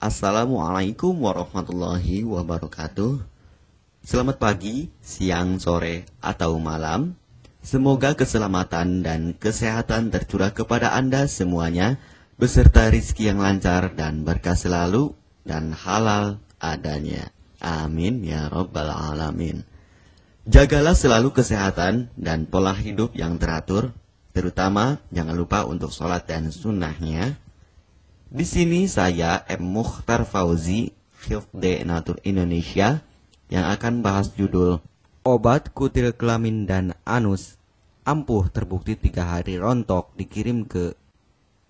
Assalamualaikum warahmatullahi wabarakatuh. Selamat pagi, siang, sore, atau malam. Semoga keselamatan dan kesehatan tercurah kepada Anda semuanya, beserta rizki yang lancar dan berkah selalu, dan halal adanya. Amin ya rabbal alamin. Jagalah selalu kesehatan dan pola hidup yang teratur, terutama jangan lupa untuk sholat dan sunnahnya. Di sini saya M. Mukhtar Fauzi, Hifdz Natur Indonesia, yang akan bahas judul Obat Kutil Kelamin dan Anus ampuh terbukti 3 hari rontok dikirim ke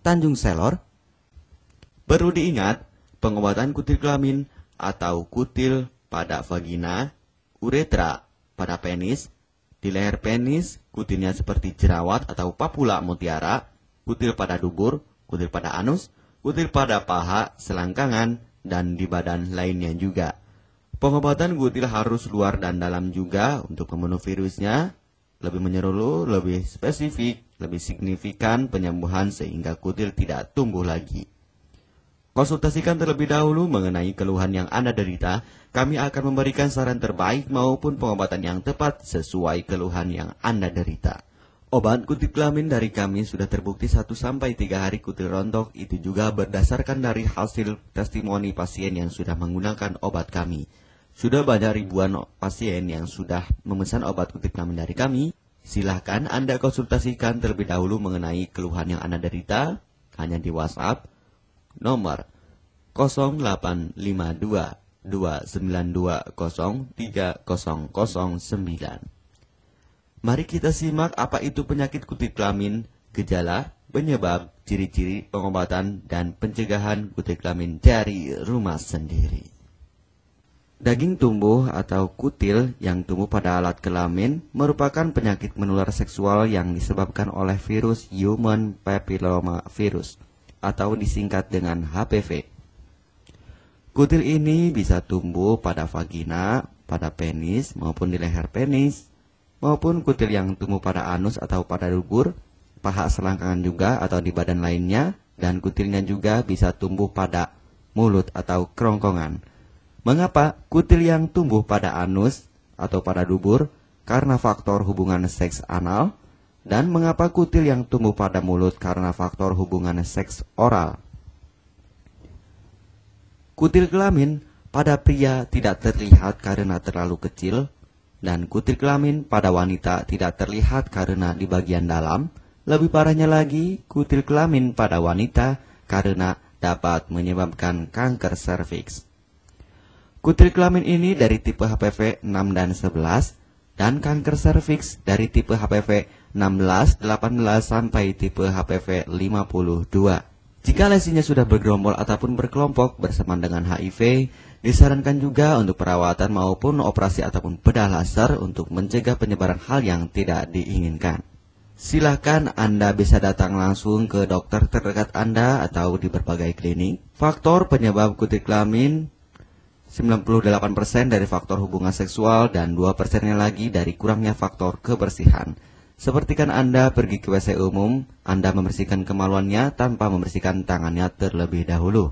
Tanjung Selor. Perlu diingat, pengobatan kutil kelamin atau kutil pada vagina, uretra pada penis, di leher penis, kutilnya seperti jerawat atau papula mutiara, kutil pada dubur, kutil pada anus, kutil pada paha, selangkangan, dan di badan lainnya juga. Pengobatan kutil harus luar dan dalam juga untuk membunuh virusnya, lebih menyeluruh, lebih spesifik, lebih signifikan penyembuhan sehingga kutil tidak tumbuh lagi. Konsultasikan terlebih dahulu mengenai keluhan yang Anda derita, kami akan memberikan saran terbaik maupun pengobatan yang tepat sesuai keluhan yang Anda derita. Obat kutil kelamin dari kami sudah terbukti 1-3 hari kutil rontok, itu juga berdasarkan dari hasil testimoni pasien yang sudah menggunakan obat kami. Sudah banyak ribuan pasien yang sudah memesan obat kutil kelamin dari kami. Silahkan Anda konsultasikan terlebih dahulu mengenai keluhan yang Anda derita, hanya di WhatsApp nomor 0852 292 03009. Mari kita simak apa itu penyakit kutil kelamin, gejala, penyebab, ciri-ciri, pengobatan, dan pencegahan kutil kelamin dari rumah sendiri. Daging tumbuh atau kutil yang tumbuh pada alat kelamin merupakan penyakit menular seksual yang disebabkan oleh virus Human Papilloma Virus atau disingkat dengan HPV. Kutil ini bisa tumbuh pada vagina, pada penis, maupun di leher penis, maupun kutil yang tumbuh pada anus atau pada dubur, paha selangkangan juga atau di badan lainnya, dan kutilnya juga bisa tumbuh pada mulut atau kerongkongan. Mengapa kutil yang tumbuh pada anus atau pada dubur? Karena faktor hubungan seks anal. Dan mengapa kutil yang tumbuh pada mulut? Karena faktor hubungan seks oral. Kutil kelamin pada pria tidak terlihat karena terlalu kecil, dan kutil kelamin pada wanita tidak terlihat karena di bagian dalam. Lebih parahnya lagi, kutil kelamin pada wanita karena dapat menyebabkan kanker serviks. Kutil kelamin ini dari tipe HPV 6 dan 11, dan kanker serviks dari tipe HPV 16, 18, sampai tipe HPV 52. Jika lesinya sudah bergerombol ataupun berkelompok bersamaan dengan HIV, disarankan juga untuk perawatan maupun operasi ataupun bedah laser untuk mencegah penyebaran hal yang tidak diinginkan. Silakan Anda bisa datang langsung ke dokter terdekat Anda atau di berbagai klinik. Faktor penyebab kutil kelamin 98% dari faktor hubungan seksual dan 2%-nya lagi dari kurangnya faktor kebersihan. Sepertikan Anda pergi ke WC umum, Anda membersihkan kemaluannya tanpa membersihkan tangannya terlebih dahulu.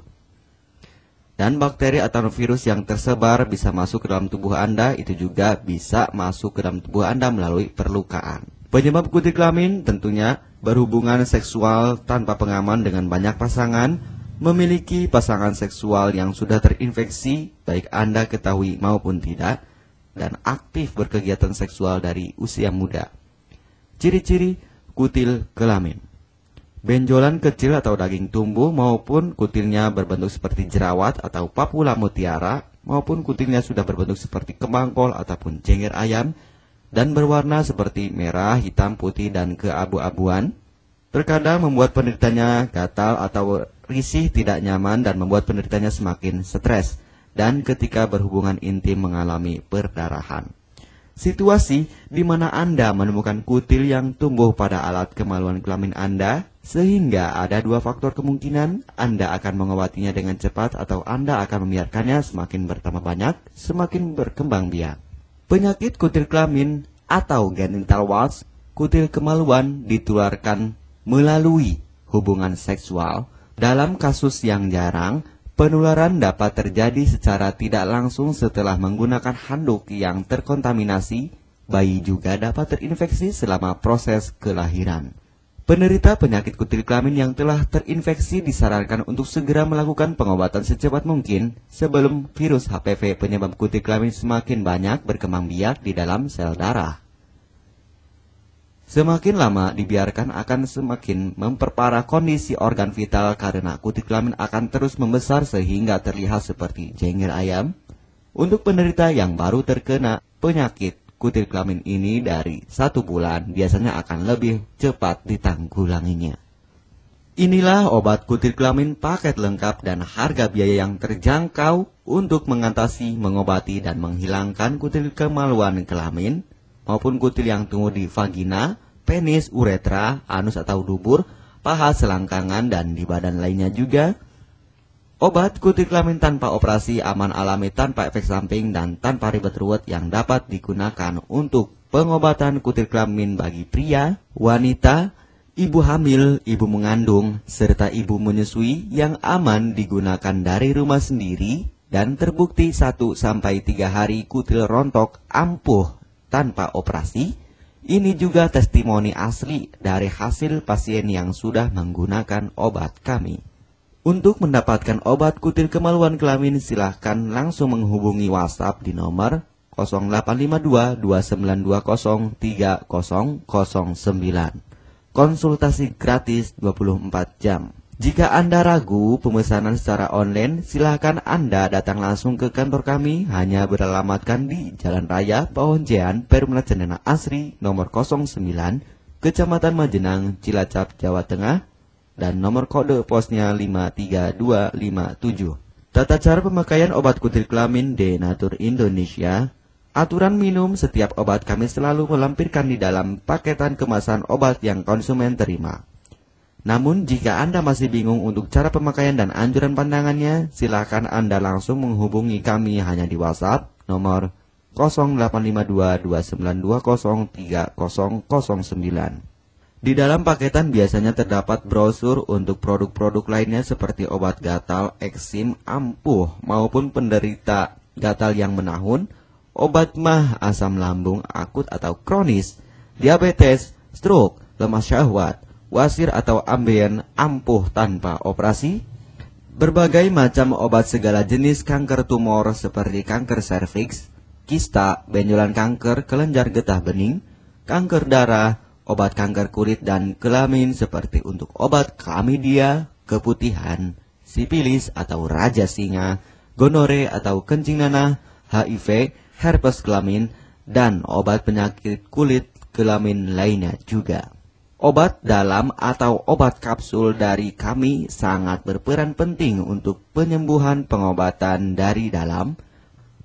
Dan bakteri atau virus yang tersebar bisa masuk ke dalam tubuh Anda, itu juga bisa masuk ke dalam tubuh Anda melalui perlukaan. Penyebab kutil kelamin tentunya berhubungan seksual tanpa pengaman dengan banyak pasangan, memiliki pasangan seksual yang sudah terinfeksi, baik Anda ketahui maupun tidak, dan aktif berkegiatan seksual dari usia muda. Ciri-ciri kutil kelamin: benjolan kecil atau daging tumbuh maupun kutilnya berbentuk seperti jerawat atau papula mutiara, maupun kutilnya sudah berbentuk seperti kembang kol ataupun cengir ayam, dan berwarna seperti merah, hitam, putih, dan keabu-abuan. Terkadang membuat penderitanya gatal atau risih, tidak nyaman, dan membuat penderitanya semakin stres, dan ketika berhubungan intim mengalami perdarahan. Situasi di mana Anda menemukan kutil yang tumbuh pada alat kemaluan kelamin Anda, sehingga ada 2 faktor kemungkinan: Anda akan mengobatinya dengan cepat atau Anda akan membiarkannya semakin bertambah banyak, semakin berkembang biak. Penyakit kutil kelamin atau genital warts, kutil kemaluan, ditularkan melalui hubungan seksual. Dalam kasus yang jarang, Penularan dapat terjadi secara tidak langsung setelah menggunakan handuk yang terkontaminasi. Bayi juga dapat terinfeksi selama proses kelahiran. Penderita penyakit kutil kelamin yang telah terinfeksi disarankan untuk segera melakukan pengobatan secepat mungkin sebelum virus HPV penyebab kutil kelamin semakin banyak berkembang biak di dalam sel darah. Semakin lama dibiarkan akan semakin memperparah kondisi organ vital karena kutil kelamin akan terus membesar sehingga terlihat seperti jengger ayam. Untuk penderita yang baru terkena penyakit kutil kelamin ini dari 1 bulan biasanya akan lebih cepat ditanggulanginya. Inilah obat kutil kelamin paket lengkap dan harga biaya yang terjangkau untuk mengatasi, mengobati, dan menghilangkan kutil kemaluan kelamin maupun kutil yang tumbuh di vagina, penis, uretra, anus atau dubur, paha, selangkangan, dan di badan lainnya juga. Obat kutil kelamin tanpa operasi, aman alami, tanpa efek samping, dan tanpa ribet ruwet yang dapat digunakan untuk pengobatan kutil kelamin bagi pria, wanita, ibu hamil, ibu mengandung, serta ibu menyusui yang aman digunakan dari rumah sendiri dan terbukti 1-3 hari kutil rontok ampuh tanpa operasi. Ini juga testimoni asli dari hasil pasien yang sudah menggunakan obat kami. Untuk mendapatkan obat kutil kemaluan kelamin, silahkan langsung menghubungi WhatsApp di nomor 0852 2920 3009. Konsultasi gratis 24 jam. Jika Anda ragu pemesanan secara online, silahkan Anda datang langsung ke kantor kami, hanya beralamatkan di Jalan Raya Pahonjean, Perumna Cendana Asri, nomor 09, Kecamatan Majenang, Cilacap, Jawa Tengah, dan nomor kode posnya 53257. Tata cara pemakaian obat kutil kelamin Denatur Indonesia. Aturan minum setiap obat kami selalu melampirkan di dalam paketan kemasan obat yang konsumen terima. Namun jika Anda masih bingung untuk cara pemakaian dan anjuran pandangannya, silakan Anda langsung menghubungi kami hanya di WhatsApp nomor 0852 2920 3009. Di dalam paketan biasanya terdapat brosur untuk produk-produk lainnya seperti obat gatal, eksim, ampuh, maupun penderita gatal yang menahun, obat mah, asam lambung akut atau kronis, diabetes, stroke, lemah syahwat, wasir atau ambeien ampuh tanpa operasi, berbagai macam obat segala jenis kanker tumor seperti kanker serviks, kista, benjolan kanker, kelenjar getah bening, kanker darah, obat kanker kulit dan kelamin seperti untuk obat klamidia, keputihan, sipilis atau raja singa, gonore atau kencing nanah, HIV, herpes kelamin, dan obat penyakit kulit kelamin lainnya juga. Obat dalam atau obat kapsul dari kami sangat berperan penting untuk penyembuhan pengobatan dari dalam.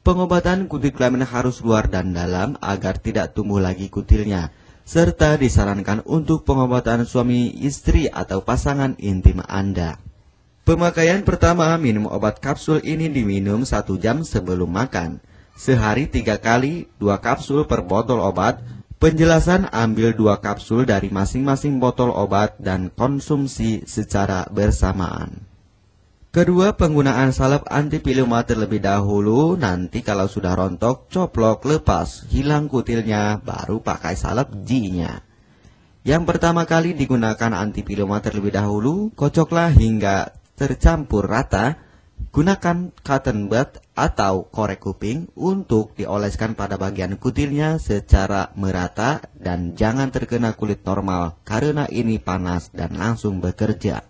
Pengobatan kutil kelamin harus luar dan dalam agar tidak tumbuh lagi kutilnya, serta disarankan untuk pengobatan suami, istri, atau pasangan intim Anda. Pemakaian pertama, minum obat kapsul ini diminum 1 jam sebelum makan. Sehari 3 kali, 2 kapsul per botol obat. Penjelasan, ambil 2 kapsul dari masing-masing botol obat dan konsumsi secara bersamaan. Kedua, penggunaan salep antipiluma terlebih dahulu, nanti kalau sudah rontok, coplok, lepas, hilang kutilnya, baru pakai salep G-nya. Yang pertama kali digunakan antipiluma terlebih dahulu, kocoklah hingga tercampur rata, gunakan cotton bud atau korek kuping untuk dioleskan pada bagian kutilnya secara merata dan jangan terkena kulit normal karena ini panas dan langsung bekerja.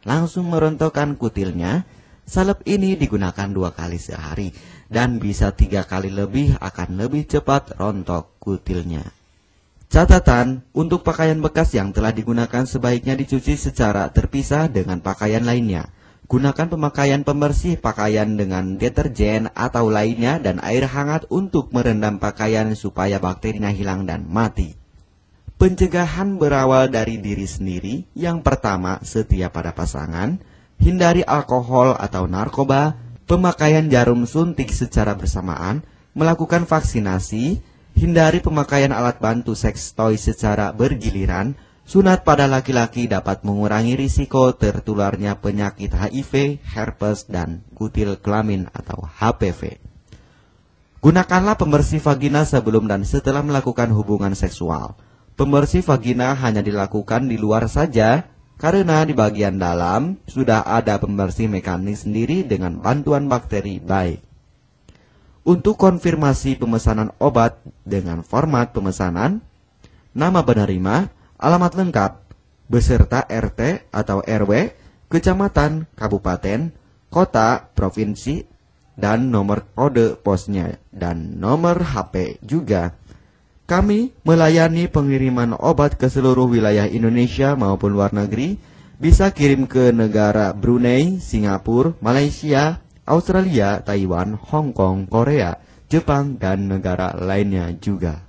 Langsung merontokkan kutilnya. Salep ini digunakan 2 kali sehari dan bisa 3 kali lebih akan lebih cepat rontok kutilnya. Catatan, untuk pakaian bekas yang telah digunakan sebaiknya dicuci secara terpisah dengan pakaian lainnya. Gunakan pemakaian pembersih pakaian dengan deterjen atau lainnya dan air hangat untuk merendam pakaian supaya bakterinya hilang dan mati. Pencegahan berawal dari diri sendiri. Yang pertama, setia pada pasangan, hindari alkohol atau narkoba, pemakaian jarum suntik secara bersamaan, melakukan vaksinasi, hindari pemakaian alat bantu seks toy secara bergiliran, Sunat pada laki-laki dapat mengurangi risiko tertularnya penyakit HIV, herpes, dan kutil kelamin atau HPV. Gunakanlah pembersih vagina sebelum dan setelah melakukan hubungan seksual. Pembersih vagina hanya dilakukan di luar saja, karena di bagian dalam sudah ada pembersih mekanik sendiri dengan bantuan bakteri baik. Untuk konfirmasi pemesanan obat dengan format pemesanan, nama penerima, alamat lengkap, beserta RT atau RW, kecamatan, kabupaten, kota, provinsi, dan nomor kode posnya, dan nomor HP juga. Kami melayani pengiriman obat ke seluruh wilayah Indonesia maupun luar negeri, bisa kirim ke negara Brunei, Singapura, Malaysia, Australia, Taiwan, Hong Kong, Korea, Jepang, dan negara lainnya juga.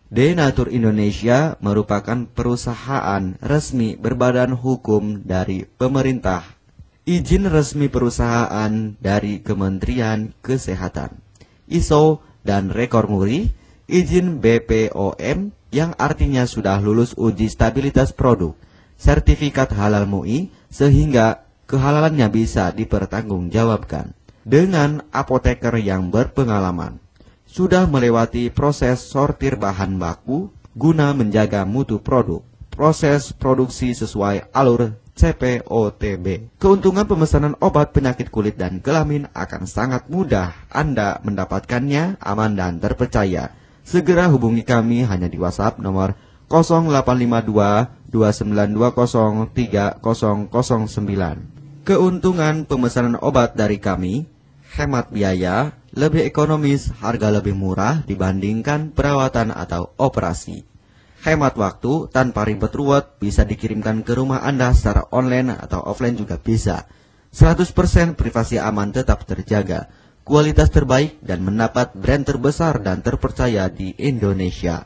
Denatur Indonesia merupakan perusahaan resmi berbadan hukum dari pemerintah. Izin resmi perusahaan dari Kementerian Kesehatan, ISO dan rekor muri, izin BPOM yang artinya sudah lulus uji stabilitas produk, sertifikat halal MUI sehingga kehalalannya bisa dipertanggungjawabkan. Dengan apoteker yang berpengalaman, sudah melewati proses sortir bahan baku guna menjaga mutu produk, proses produksi sesuai alur CPOTB. Keuntungan pemesanan obat penyakit kulit dan kelamin akan sangat mudah Anda mendapatkannya, aman dan terpercaya. Segera hubungi kami hanya di WhatsApp nomor 0852 2920 3009. Keuntungan pemesanan obat dari kami, hemat biaya, lebih ekonomis, harga lebih murah dibandingkan perawatan atau operasi. Hemat waktu tanpa ribet ruwet, bisa dikirimkan ke rumah Anda secara online atau offline juga bisa. 100% privasi aman tetap terjaga, kualitas terbaik dan mendapat brand terbesar dan terpercaya di Indonesia.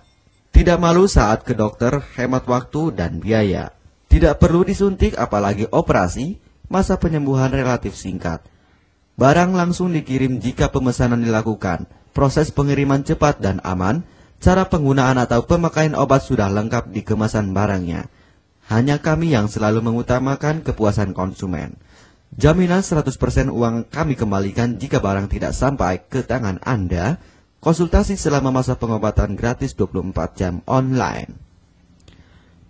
Tidak malu saat ke dokter, hemat waktu dan biaya. Tidak perlu disuntik apalagi operasi, masa penyembuhan relatif singkat. Barang langsung dikirim jika pemesanan dilakukan, proses pengiriman cepat dan aman, cara penggunaan atau pemakaian obat sudah lengkap di kemasan barangnya. Hanya kami yang selalu mengutamakan kepuasan konsumen. Jaminan 100% uang kami kembalikan jika barang tidak sampai ke tangan Anda. Konsultasi selama masa pengobatan gratis 24 jam online.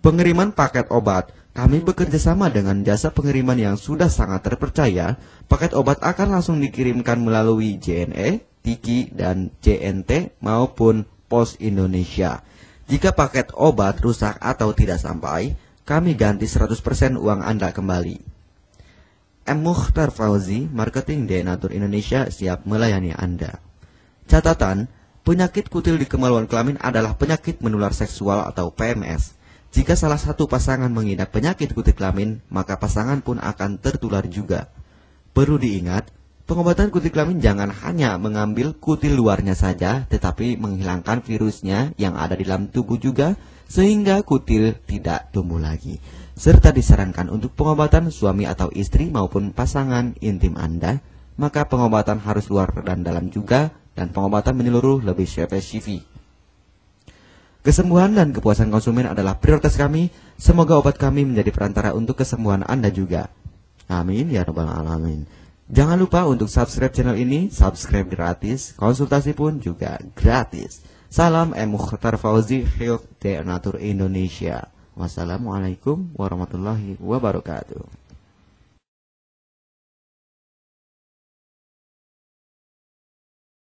Pengiriman paket obat. Kami bekerja sama dengan jasa pengiriman yang sudah sangat terpercaya. Paket obat akan langsung dikirimkan melalui JNE, Tiki, dan JNT maupun Pos Indonesia. Jika paket obat rusak atau tidak sampai, kami ganti 100% uang Anda kembali. M. Mukhtar Fauzi, Marketing Denatur Indonesia, siap melayani Anda. Catatan, penyakit kutil di kemaluan kelamin adalah penyakit menular seksual atau PMS. Jika salah satu pasangan mengidap penyakit kutil kelamin, maka pasangan pun akan tertular juga. Perlu diingat, pengobatan kutil kelamin jangan hanya mengambil kutil luarnya saja, tetapi menghilangkan virusnya yang ada di dalam tubuh juga, sehingga kutil tidak tumbuh lagi. Serta disarankan untuk pengobatan suami atau istri maupun pasangan intim Anda, maka pengobatan harus luar dan dalam juga, dan pengobatan menyeluruh lebih spesifik. Kesembuhan dan kepuasan konsumen adalah prioritas kami. Semoga obat kami menjadi perantara untuk kesembuhan Anda juga. Amin ya rabbal alamin. Jangan lupa untuk subscribe channel ini, subscribe gratis, konsultasi pun juga gratis. Salam M. Mukhtar Fauzi, Health Denatur Indonesia. Wassalamualaikum warahmatullahi wabarakatuh.